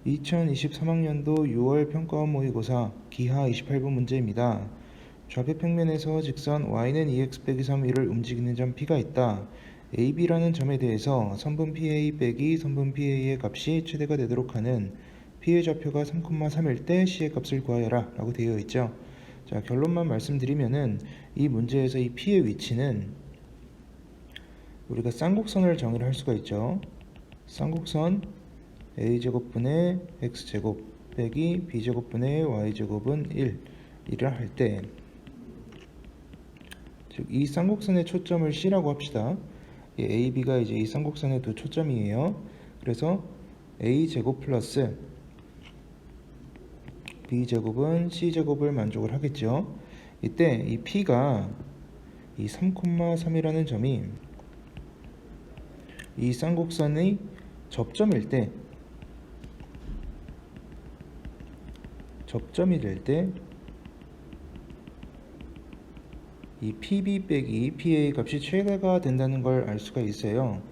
2023학년도 6월 평가원 모의고사 기하 28분 문제입니다. 좌표 평면에서 직선 y는 2x 빼기 3위를 움직이는 점 P가 있다. AB라는 점에 대해서 선분 PA 빼기 선분 PA의 값이 최대가 되도록 하는 P의 좌표가 3,3일 때 C의 값을 구하여라 라고 되어 있죠. 자, 결론만 말씀드리면은 이 문제에서 이 P의 위치는 우리가 쌍곡선을 정의를 할 수가 있죠. 쌍곡선 a제곱분의 x제곱 빼기 b제곱분의 y제곱은 1이라 할 때, 즉 이 쌍곡선의 초점을 C라고 합시다. A, B가 이제 이 쌍곡선의 두 초점이에요. 그래서 a제곱 플러스 b제곱은 c제곱을 만족을 하겠죠. 이때 이 P가 이 3,3이라는 점이 이 쌍곡선의 접점이 될 때 이 PB 빼기 PA 값이 최대가 된다는 걸 알 수가 있어요.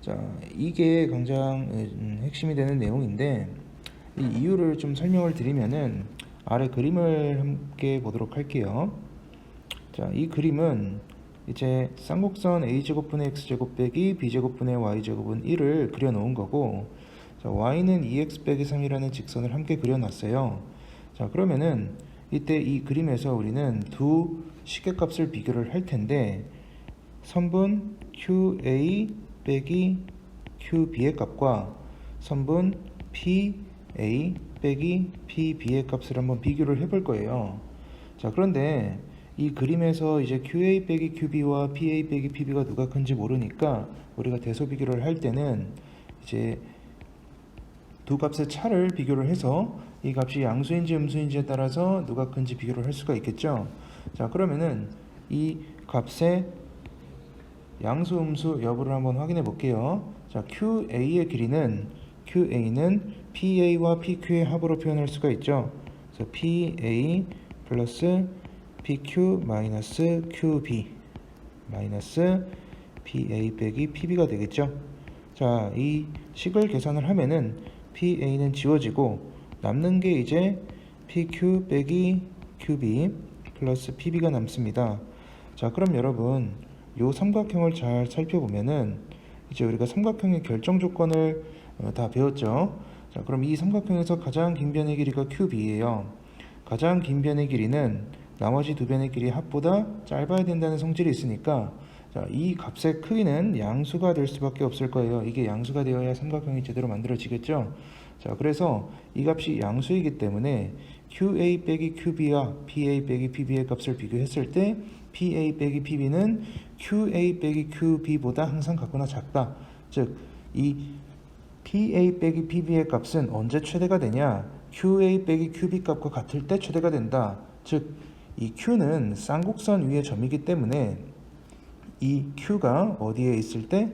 자, 이게 가장 핵심이 되는 내용인데, 이 이유를 좀 설명을 드리면은 아래 그림을 함께 보도록 할게요. 자, 이 그림은 이제 쌍곡선 a제곱분의 x제곱 빼기 b제곱분의 y제곱은 1을 그려놓은 거고, 자, y는 2x 빼기 3이라는 직선을 함께 그려놨어요. 자, 그러면은 이때 이 그림에서 우리는 두 시계값을 비교를 할 텐데, 선분 QA 빼기 QB의 값과 선분 PA 빼기 PB의 값을 한번 비교를 해볼 거예요. 자, 그런데 이 그림에서 이제 QA 빼기 QB와 PA 빼기 PB가 누가 큰지 모르니까 우리가 대소 비교를 할 때는 이제 두 값의 차를 비교를 해서 이 값이 양수인지 음수인지에 따라서 누가 큰지 비교를 할 수가 있겠죠. 자, 그러면은 이 값의 양수 음수 여부를 한번 확인해 볼게요. 자, QA의 길이는 PA와 PQ의 합으로 표현할 수가 있죠. 그래서 PA 플러스 PQ 마이너스 QB 마이너스 PA 빼기 PB가 되겠죠. 자, 이 식을 계산을 하면은 PA는 지워지고 남는 게 이제 PQ 빼기 QB 플러스 PB가 남습니다. 자, 그럼 여러분 요 삼각형을 잘 살펴보면은 이제 우리가 삼각형의 결정 조건을 다 배웠죠. 자, 그럼 이 삼각형에서 가장 긴 변의 길이가 QB예요. 가장 긴 변의 길이는 나머지 두 변의 길이 합보다 짧아야 된다는 성질이 있으니까, 자, 이 값의 크기는 양수가 될 수밖에 없을 거예요. 이게 양수가 되어야 삼각형이 제대로 만들어지겠죠. 자, 그래서 이 값이 양수이기 때문에 QA 빼기 QB와 PA 빼기 PB의 값을 비교했을 때 PA 빼기 PB는 QA 빼기 QB보다 항상 같거나 작다. 즉, 이 PA 빼기 PB의 값은 언제 최대가 되냐? QA 빼기 QB 값과 같을 때 최대가 된다. 즉, 이 Q는 쌍곡선 위의 점이기 때문에 이 Q가 어디에 있을 때?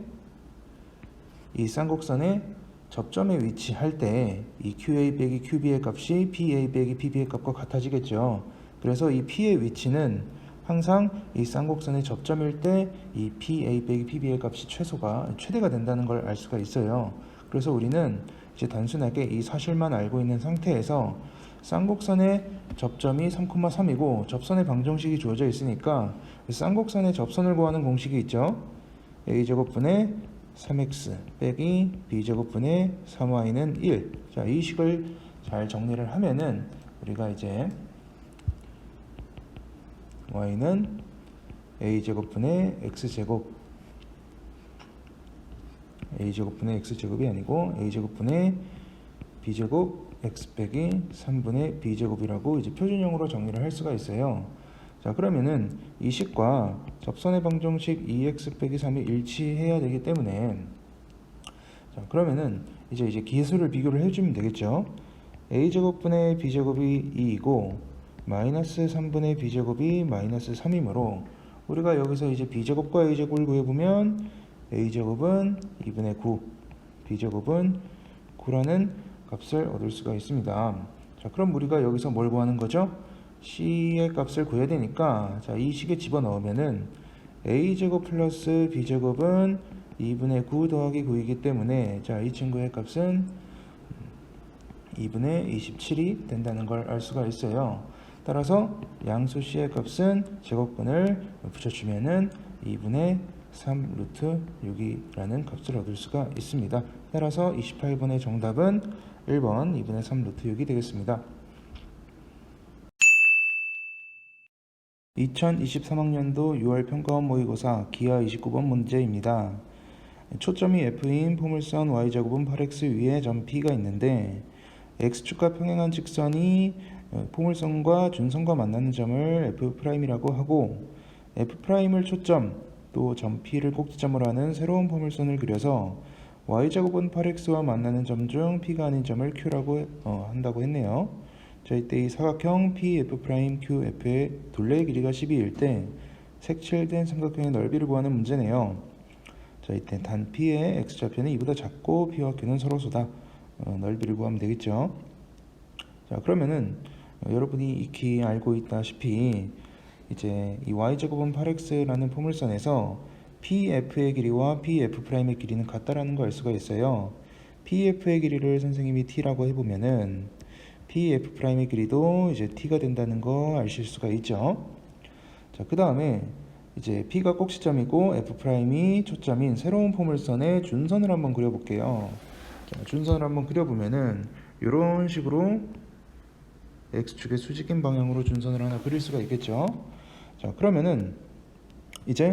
이 쌍곡선의 접점에 위치할 때 이 QA 빼기 QB의 값이 PA 빼기 PB의 값과 같아지겠죠. 그래서 이 P의 위치는 항상 이 쌍곡선의 접점일 때 이 PA 빼기 PB의 값이 최대가 된다는 걸 알 수가 있어요. 그래서 우리는 이제 단순하게 이 사실만 알고 있는 상태에서 쌍곡선의 접점이 3,3이고 접선의 방정식이 주어져 있으니까 쌍곡선의 접선을 구하는 공식이 있죠. a제곱분의 3x 빼기 b제곱분의 3y는 1. 자, 이 식을 잘 정리를 하면은 우리가 이제 y는 a제곱분의 x제곱, a제곱분의 x제곱이 아니고 a제곱분의 b제곱 x 빼기 3분의 b제곱이라고 이제 표준형으로 정리를 할 수가 있어요. 자, 그러면은 이 식과 접선의 방정식 2x 빼기 3이 일치해야 되기 때문에, 자, 그러면은 이제 기수를 비교를 해주면 되겠죠. a제곱분의 b제곱이 2이고 마이너스 3분의 b제곱이 마이너스 3이므로 우리가 여기서 이제 b제곱과 a제곱을 구해보면 a제곱은 2분의 9, b제곱은 9라는 값을 얻을 수가 있습니다. 자, 그럼 우리가 여기서 뭘 구하는 거죠? C의 값을 구해야 되니까, 자, 이 식에 집어넣으면은 a제곱 플러스 b제곱은 2분의 9 더하기 9이기 때문에, 자, 이 친구의 값은 2분의 27이 된다는 걸 알 수가 있어요. 따라서 양수 c의 값은 제곱근을 붙여주면은 2분의 3 루트 6이라는 값을 얻을 수가 있습니다. 따라서 28번의 정답은 1번 2분의 3 루트 6이 되겠습니다. 2023학년도 6월 평가원 모의고사 기하 29번 문제입니다. 초점이 F인 포물선 Y제곱은 8X 위에 점 P가 있는데 X축과 평행한 직선이 포물선과 준선과 만나는 점을 F'이라고 하고 F'을 초점 또 점 P를 꼭지점으로 하는 새로운 포물선을 그려서 Y제곱은 8X와 만나는 점 중 P가 아닌 점을 Q라고 한다고 했네요. 자, 이때 이 사각형 PF'QF의 둘레의 길이가 12일 때 색칠된 삼각형의 넓이를 구하는 문제네요. 자, 이때 단 P의 X좌표는 이보다 작고 P와 Q는 서로소다. 넓이를 구하면 되겠죠. 자, 그러면은 여러분이 익히 알고 있다시피 이제 이 Y제곱은 8X라는 포물선에서 PF의 길이와 PF'의 길이는 같다라는 걸 알 수가 있어요. PF의 길이를 선생님이 T라고 해보면은 PF'의 길이도 이제 T가 된다는 거 아실 수가 있죠. 자, 그 다음에 이제 P가 꼭지점이고 F'이 초점인 새로운 포물선의 준선을 한번 그려볼게요. 자, 준선을 한번 그려보면은 이런 식으로 X축의 수직인 방향으로 준선을 하나 그릴 수가 있겠죠. 자, 그러면은 이제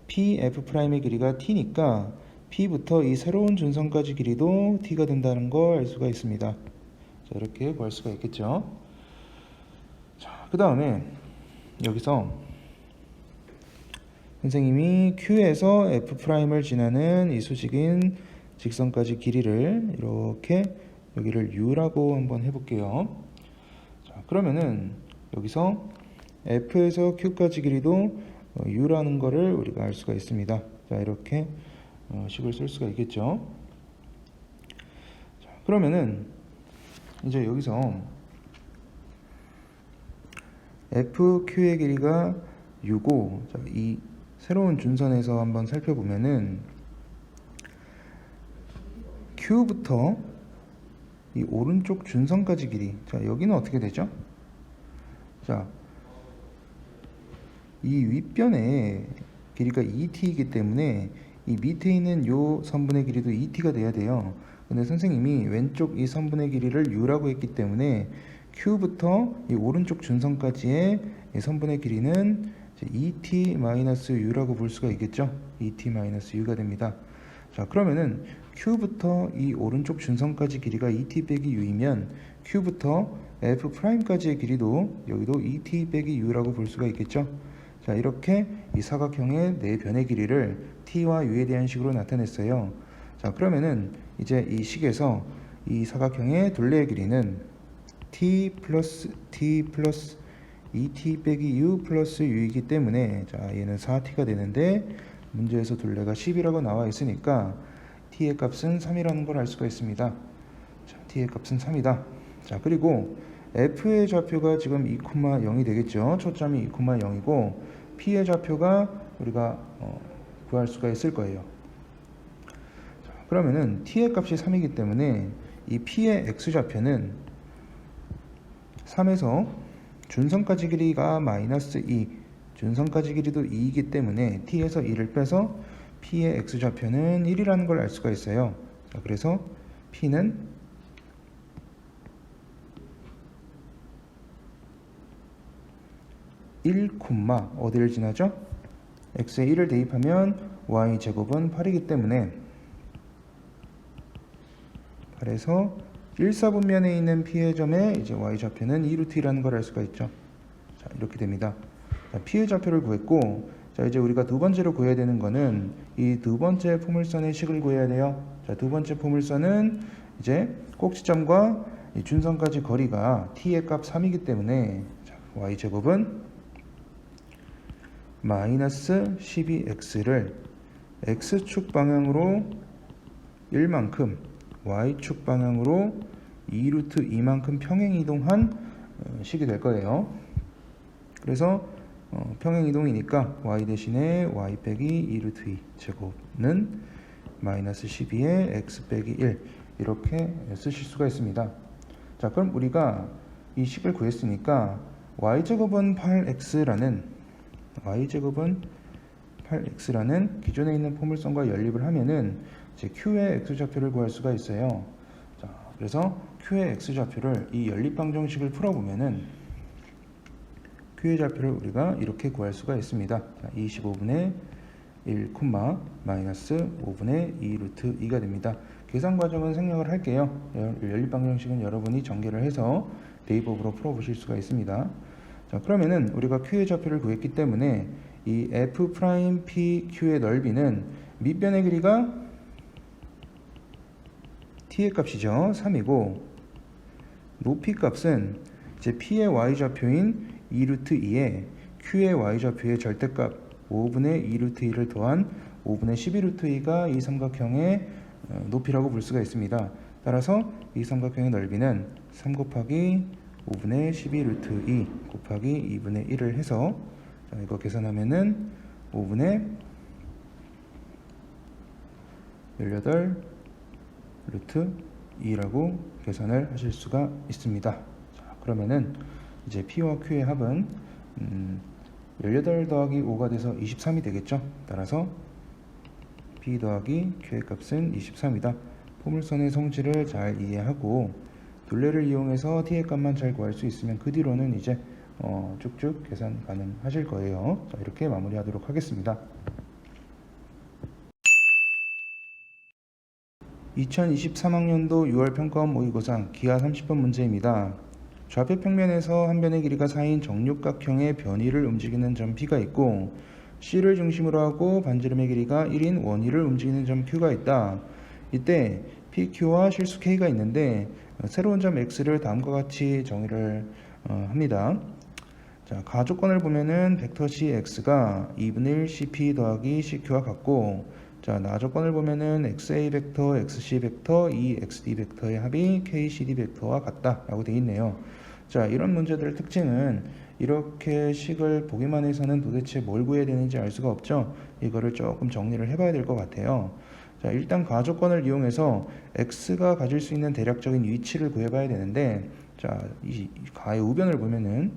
PF'의 길이가 T니까 P부터 이 새로운 준선까지 길이도 T가 된다는 걸 알 수가 있습니다. 자, 이렇게 구할 수가 있겠죠. 자, 그 다음에 여기서 선생님이 Q에서 F'을 지나는 이 수직인 직선까지 길이를 이렇게 여기를 U라고 한번 해볼게요. 자, 그러면은 여기서 F에서 Q까지 길이도 U라는 거를 우리가 알 수가 있습니다. 자, 이렇게 식을 쓸 수가 있겠죠. 자, 그러면은 이제 여기서 FQ의 길이가 U고, 자, 이 새로운 준선에서 한번 살펴보면은 Q부터 이 오른쪽 준선까지 길이, 자, 여기는 어떻게 되죠? 자, 이 윗변의 길이가 2t이기 때문에 이 밑에 있는 요 선분의 길이도 2t가 돼야 돼요. 근데 선생님이 왼쪽 이 선분의 길이를 u라고 했기 때문에 q부터 이 오른쪽 준선까지의 이 선분의 길이는 2t-u라고 볼 수가 있겠죠. 2t-u가 됩니다. 자, 그러면은 q부터 이 오른쪽 준선까지 길이가 2t 빼기 u이면 q부터 f'까지의 길이도 여기도 2t 빼기 u라고 볼 수가 있겠죠. 자, 이렇게 이 사각형의 네 변의 길이를 t와 u에 대한 식으로 나타냈어요. 자, 그러면은 이제 이 식에서 이 사각형의 둘레의 길이는 t 플러스 2t 빼기 u 플러스 u이기 때문에 자, 얘는 4t가 되는데 문제에서 둘레가 10이라고 나와 있으니까 t의 값은 3이라는 걸 알 수가 있습니다. 자, t의 값은 3이다. 자, 그리고 f의 좌표가 지금 2,0이 되겠죠. 초점이 2,0이고 p의 좌표가 우리가 구할 수가 있을 거예요. 자, 그러면은 t의 값이 3이기 때문에 이 p의 x좌표는 3에서 준선까지 길이가 마이너스 2, 준선까지 길이도 2이기 때문에 t에서 2를 빼서 p의 x좌표는 1이라는 걸 알 수가 있어요. 자, 그래서 p는 1, 어디를 지나죠? x에 1을 대입하면 y제곱은 8이기 때문에 8에서 1사분면에 있는 p의 점에 이제 y좌표는 2루트라는 걸 알 수가 있죠. 자, 이렇게 됩니다. 자, p의 좌표를 구했고, 자, 이제 우리가 두 번째로 구해야 되는 거는 이 두 번째 포물선의 식을 구해야 돼요. 자, 두 번째 포물선은 이제 꼭지점과 이 준선까지 거리가 t의 값 3이기 때문에 자, y제곱은 마이너스 12x를 x축 방향으로 1만큼 y축 방향으로 2루트 2만큼 평행 이동한 식이 될 거예요. 그래서 평행 이동이니까 y 대신에 y 빼기 2루트 2 제곱은 마이너스 12에 x 빼기 1 이렇게 쓰실 수가 있습니다. 자, 그럼 우리가 이 식을 구했으니까 y제곱은 8x라는 기존에 있는 포물선과 연립을 하면은 이제 q의 x좌표를 구할 수가 있어요. 자, 그래서 q의 x좌표를 이 연립방정식을 풀어보면은 q의 좌표를 우리가 이렇게 구할 수가 있습니다. 자, 25분의 1, 마이너스 5분의 2 루트 2가 됩니다. 계산 과정은 생략을 할게요. 연립방정식은 여러분이 전개를 해서 대입법으로 풀어보실 수가 있습니다. 자, 그러면은 우리가 q의 좌표를 구했기 때문에 이 f'pq의 넓이는 밑변의 길이가 t의 값이죠. 3이고 높이 값은 이제 p의 y좌표인 2 루트 2에 q의 y좌표의 절대값 5분의 2 루트 2를 더한 5분의 12 루트 2가 이 삼각형의 높이라고 볼 수가 있습니다. 따라서 이 삼각형의 넓이는 3 곱하기 5분의 12 루트 2 곱하기 2분의 1을 해서 자, 이거 계산하면은 5분의 18 루트 2라고 계산을 하실 수가 있습니다. 자, 그러면은 이제 P와 Q의 합은 18 더하기 5가 돼서 23이 되겠죠. 따라서 P 더하기 Q의 값은 23이다. 포물선의 성질을 잘 이해하고 둘레를 이용해서 T의 값만 잘 구할 수 있으면 그 뒤로는 이제 쭉쭉 계산 가능하실 거예요. 자, 이렇게 마무리하도록 하겠습니다. 2023학년도 6월 평가원 모의고사 기하 30번 문제입니다. 좌표 평면에서 한 변의 길이가 4인 정육각형의 변위를 움직이는 점 P가 있고 C를 중심으로 하고 반지름의 길이가 1인 원위를 움직이는 점 Q가 있다. 이때 PQ와 실수 K가 있는데 새로운 점 X를 다음과 같이 정의를 합니다. 자, 가조건을 보면은 벡터 CX가 2분의 1 CP 더하기 CQ와 같고 자, 나조건을 보면은 XA 벡터, XC 벡터, EXD 벡터의 합이 KCD 벡터와 같다라고 되어 있네요. 자, 이런 문제들의 특징은 이렇게 식을 보기만 해서는 도대체 뭘 구해야 되는지 알 수가 없죠. 이거를 조금 정리를 해봐야 될 것 같아요. 자, 일단 가조건을 이용해서 X가 가질 수 있는 대략적인 위치를 구해봐야 되는데 자, 이 가의 우변을 보면은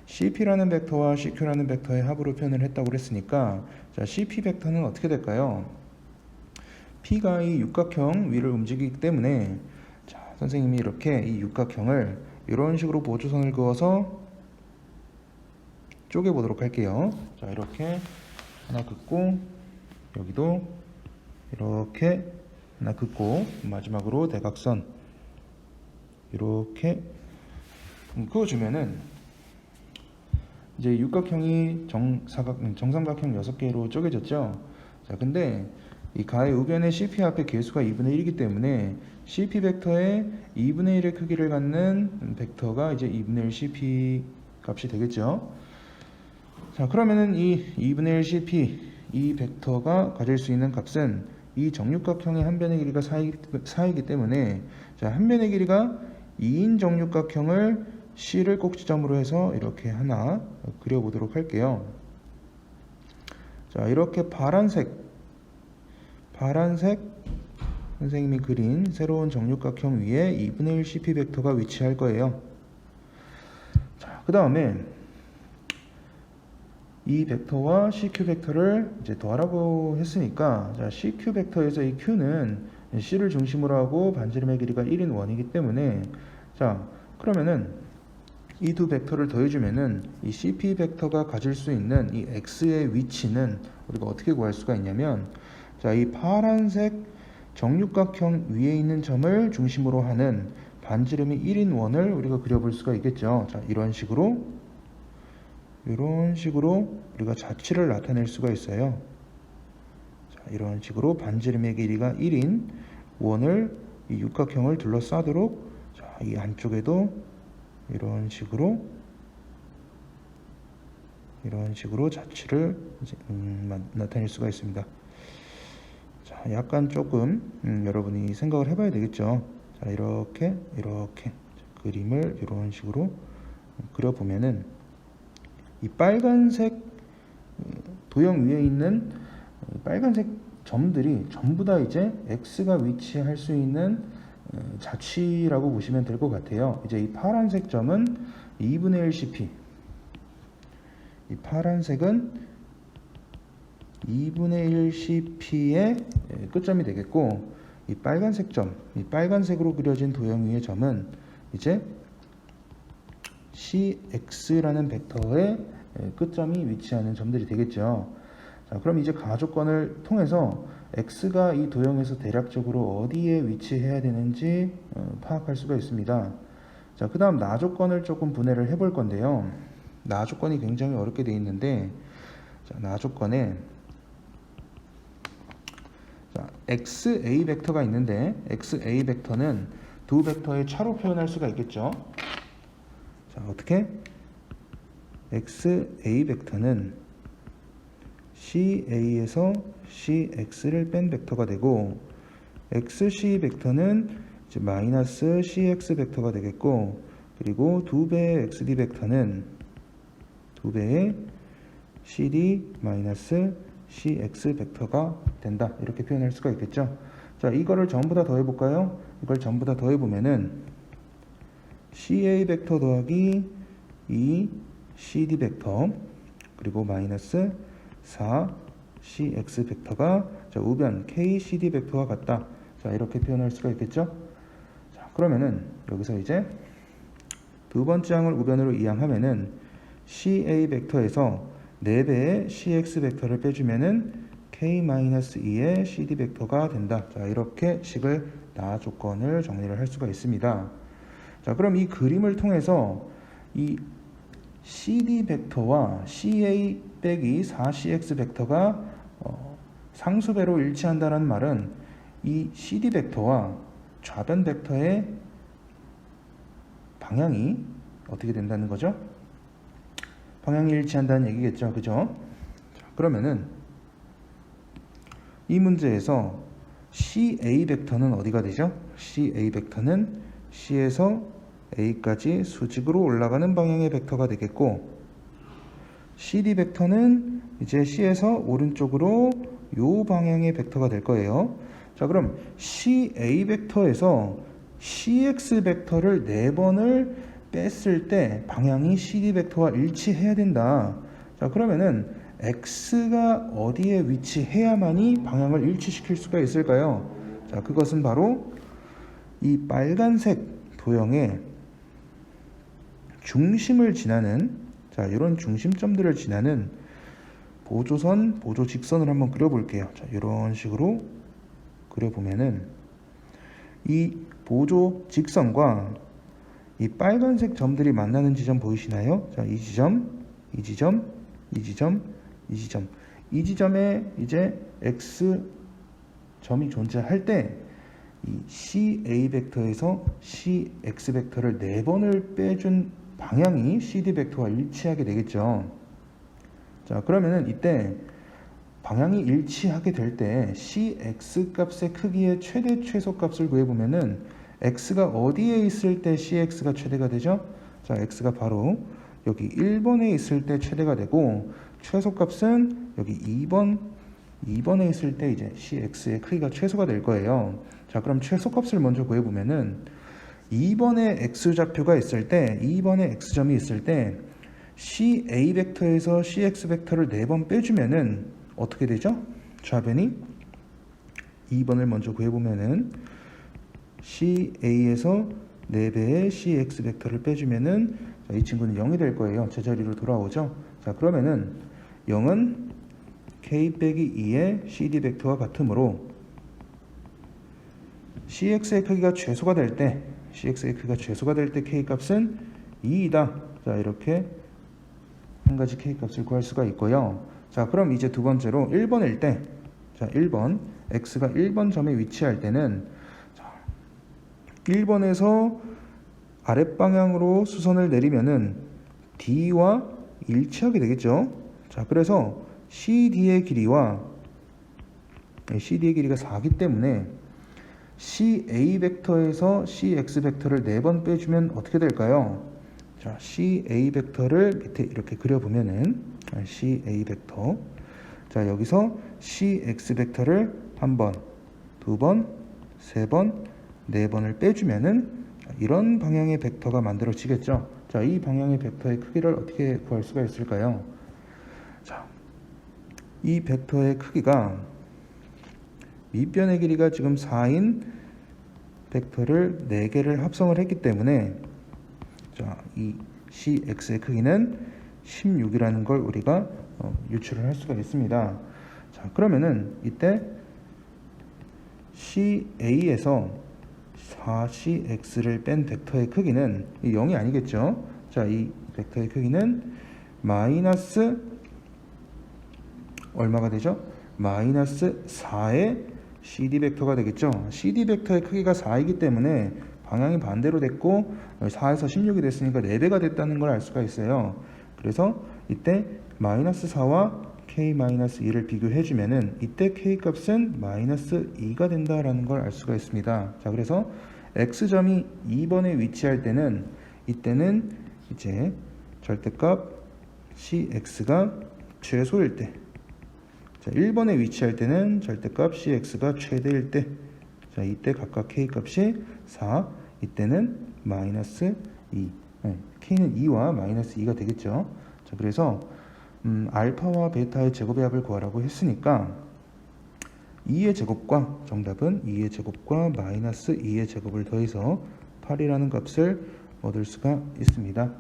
CP라는 벡터와 CQ라는 벡터의 합으로 표현을 했다고 그랬으니까 자, CP 벡터는 어떻게 될까요? P가 이 육각형 위를 움직이기 때문에 자, 선생님이 이렇게 이 육각형을 이런 식으로 보조선을 그어서 쪼개 보도록 할게요. 자, 이렇게 하나 긋고 여기도 이렇게 하나 긋고 마지막으로 대각선 이렇게 그어주면은 이제 육각형이 정삼각형 6개로 쪼개졌죠. 자, 근데 이 가의 우변의 CP 앞에 개수가 2분의 1이기 때문에 CP 벡터의 2분의 1의 크기를 갖는 벡터가 이제 2분의 1 CP 값이 되겠죠. 자, 그러면은 이 2분의 1 CP 이 벡터가 가질 수 있는 값은 이 정육각형의 한 변의 길이가 4이기 때문에 자, 한 변의 길이가 2인 정육각형을 C를 꼭지점으로 해서 이렇게 하나 그려보도록 할게요. 자, 이렇게 파란색 선생님이 그린 새로운 정육각형 위에 2분의 1 CP 벡터가 위치할 거예요. 자, 그 다음에 이 벡터와 CQ 벡터를 이제 더하라고 했으니까 자, CQ 벡터에서 이 Q는 C를 중심으로 하고 반지름의 길이가 1인 원이기 때문에 자, 그러면은 이 두 벡터를 더해주면은 이 CP 벡터가 가질 수 있는 이 X의 위치는 우리가 어떻게 구할 수가 있냐면 자, 이 파란색 정육각형 위에 있는 점을 중심으로 하는 반지름이 1인 원을 우리가 그려볼 수가 있겠죠. 자, 이런 식으로 우리가 자취를 나타낼 수가 있어요. 자, 이런 식으로 반지름의 길이가 1인 원을 이 육각형을 둘러싸도록 자, 이 안쪽에도 이런 식으로 자취를 이제, 나타낼 수가 있습니다. 자, 약간 조금 여러분이 생각을 해봐야 되겠죠. 자, 이렇게 그림을 이런 식으로 그려보면은 이 빨간색 도형 위에 있는 빨간색 점들이 전부 다 이제 X가 위치할 수 있는 자취라고 보시면 될 것 같아요. 이제 이 파란색 점은 2분의 1 CP. 이 파란색은 2분의 1 CP의 끝점이 되겠고, 이 빨간색 점, 이 빨간색으로 그려진 도형 위의 점은 이제 CX라는 벡터의 끝점이 위치하는 점들이 되겠죠. 자, 그럼 이제 가조건을 통해서 X가 이 도형에서 대략적으로 어디에 위치해야 되는지 파악할 수가 있습니다. 자, 그 다음 나조건을 조금 분해를 해볼 건데요. 나조건이 굉장히 어렵게 되어 있는데, 자, 나조건에 자, XA 벡터가 있는데, XA 벡터는 두 벡터의 차로 표현할 수가 있겠죠. 자, 어떻게? XA 벡터는 CA에서 CX를 뺀 벡터가 되고, XC 벡터는 이제 마이너스 CX 벡터가 되겠고, 그리고 두 배의 XD 벡터는 두 배의 CD 마이너스 CX 벡터가 된다. 이렇게 표현할 수가 있겠죠. 자, 이거를 전부 다 더해 볼까요? 이걸 전부 다 더해 보면은 CA 벡터 더하기 2 CD 벡터 그리고 마이너스 4 CX 벡터가 자, 우변 KCD 벡터와 같다. 자, 이렇게 표현할 수가 있겠죠. 자, 그러면은 여기서 이제 두 번째 항을 우변으로 이항하면은 CA 벡터에서 4배의 CX 벡터를 빼주면은 K-2의 CD 벡터가 된다. 자, 이렇게 식을 나 조건을 정리를 할 수가 있습니다. 자, 그럼 이 그림을 통해서 이 CD 벡터와 CA 빼기 4CX 벡터가 상수배로 일치한다는 말은 이 CD 벡터와 좌변 벡터의 방향이 어떻게 된다는 거죠? 방향이 일치한다는 얘기겠죠. 그죠? 자, 그러면은 이 문제에서 CA 벡터는 어디가 되죠? CA 벡터는 C에서 A까지 수직으로 올라가는 방향의 벡터가 되겠고, CD 벡터는 이제 C에서 오른쪽으로 요 방향의 벡터가 될 거예요. 자, 그럼 CA 벡터에서 CX 벡터를 4번을 뺐을 때 방향이 CD 벡터와 일치해야 된다. 자, 그러면은 X가 어디에 위치해야만이 방향을 일치시킬 수가 있을까요? 자, 그것은 바로 이 빨간색 도형의 중심을 지나는, 자, 이런 중심점들을 지나는 보조선, 보조 직선을 한번 그려볼게요. 자, 이런 식으로 그려보면은 이 보조 직선과 이 빨간색 점들이 만나는 지점 보이시나요? 자, 이 지점, 이 지점, 이 지점, 이 지점. 이 지점에 이제 X 점이 존재할 때 이 CA 벡터에서 CX 벡터를 4번을 빼준 방향이 CD 벡터와 일치하게 되겠죠. 자, 그러면은 이때 방향이 일치하게 될 때 CX 값의 크기의 최대 최소 값을 구해보면은 X가 어디에 있을 때 CX가 최대가 되죠? 자, X가 바로 여기 1번에 있을 때 최대가 되고, 최소 값은 여기 2번에 있을 때 이제 CX의 크기가 최소가 될 거예요. 자, 그럼 최소 값을 먼저 구해보면은 2번에 X좌표가 있을 때, 2번에 X점이 있을 때 CA 벡터에서 CX 벡터를 4번 빼주면은 어떻게 되죠? 좌변이 2번을 먼저 구해보면은 CA에서 4배의 CX 벡터를 빼주면은 자, 이 친구는 0이 될 거예요. 제자리로 돌아오죠. 자, 그러면은 0은 K 빼기 2의 CD 벡터와 같으므로 CX의 크기가 최소가 될 때, CX의 크기가 최소가 될 때 K 값은 2이다. 자, 이렇게 한 가지 K 값을 구할 수가 있고요. 자, 그럼 이제 두 번째로 1번일 때, 자, 1번, X가 1번 점에 위치할 때는 자, 1번에서 아랫방향으로 수선을 내리면은 D와 일치하게 되겠죠. 자, 그래서 CD의 길이가 4기 때문에 CA 벡터에서 CX 벡터를 4번 빼주면 어떻게 될까요? 자, CA 벡터를 밑에 이렇게 그려보면은 CA 벡터, 자, 여기서 CX 벡터를 1번, 2번, 3번, 4번을 빼주면은 이런 방향의 벡터가 만들어지겠죠. 자, 이 방향의 벡터의 크기를 어떻게 구할 수가 있을까요? 자, 이 벡터의 크기가 밑변의 길이가 지금 4인 벡터를 4개를 합성을 했기 때문에 자, 이 CX의 크기는 16이라는 걸 우리가 유출을 할 수가 있습니다. 자, 그러면은 이때 CA에서 4CX를 뺀 벡터의 크기는 0이 아니겠죠. 자, 이 벡터의 크기는 마이너스 얼마가 되죠? 마이너스 4의 CD 벡터가 되겠죠. CD 벡터의 크기가 4이기 때문에 방향이 반대로 됐고 4에서 16이 됐으니까 4배가 됐다는 걸 알 수가 있어요. 그래서 이때 마이너스 4와 K-2를 비교해주면은 이때 K 값은 마이너스 2가 된다라는 걸 알 수가 있습니다. 자, 그래서 X점이 2번에 위치할 때는 이때는 이제 절대값 CX가 최소일 때, 자, 1번에 위치할 때는 절대값 CX가 최대일 때, 자, 이때 각각 K 값이 4, 이때는 마이너스 2. K는 2와 마이너스 2가 되겠죠. 자, 그래서 알파와 베타의 제곱의 합을 구하라고 했으니까 2의 제곱과 정답은 2의 제곱과 마이너스 2의 제곱을 더해서 8이라는 값을 얻을 수가 있습니다.